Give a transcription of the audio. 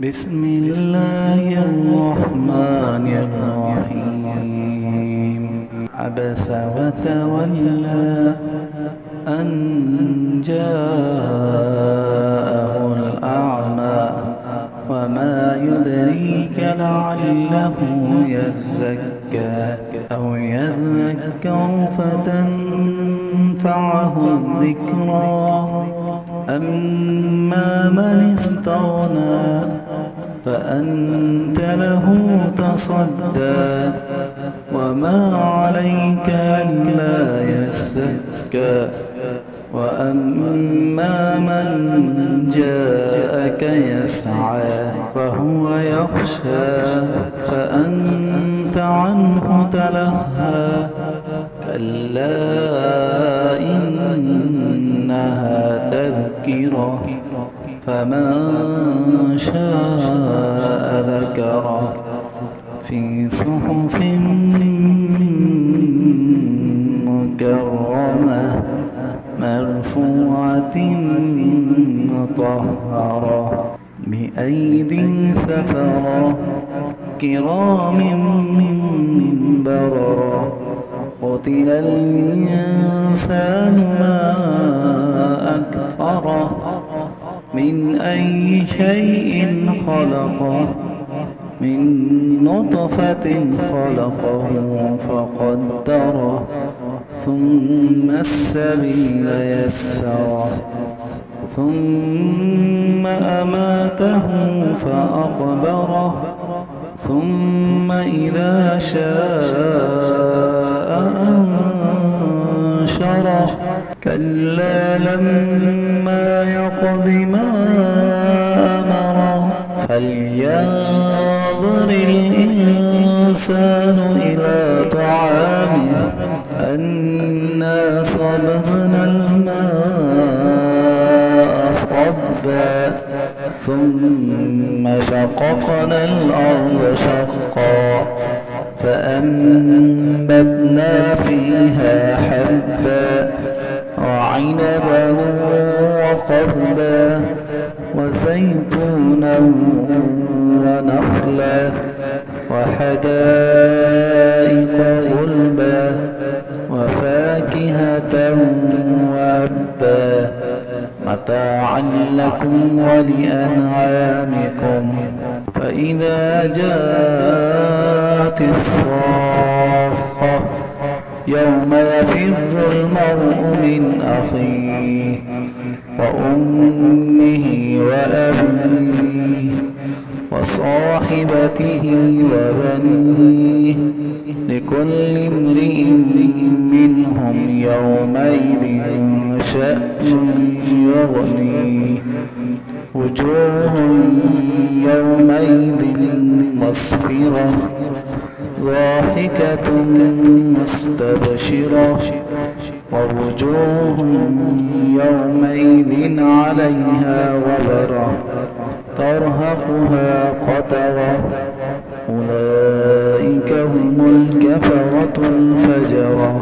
بسم الله الرحمن الرحيم. عبس وتولى أن جاءه الأعمى وما يدريك لعله يزكى أو يذكر فتنفعه الذكرى. أما من استغنى فأنت له تصدى وما عليك ألا يزكى. وأما من جاءك يسعى فهو يخشى فأنت عنه تلهى. كلا إنها تذكرة فمن شاء ذكره في صحف مكرمة مرفوعة مطهرة بأيدي سفرة كرام بررة. قتل الإنسان ما أكفره من أي شيء خلقه من نطفة خلقه فقدره ثم السبيل يسره ثم أماته فأقبره ثم إذا شاء أنشره. كلا لما يقض ما أمره فلينظر الإنسان إلى طعامه أنا صببنا الماء صبا ثم شققنا الأرض شقا فأنبتنا فيها حبا وعنبا وقضبا وزيتونا ونخلا وحدائق غلبا وفاكهة وأبا متاعا لكم ولأنعامكم. فإذا جاءت الصاخة يوم يفر المرء من أخيه وأمه وأبيه وصاحبته وبنيه لكل امرئ منهم يومئذ شأن يغنيه. وجوه يومئذ مسفرة ضاحكة مستبشرة ووجوه يومئذ عليها غبرة ترهقها قترة. أولئك هم الكفرة الفجرة.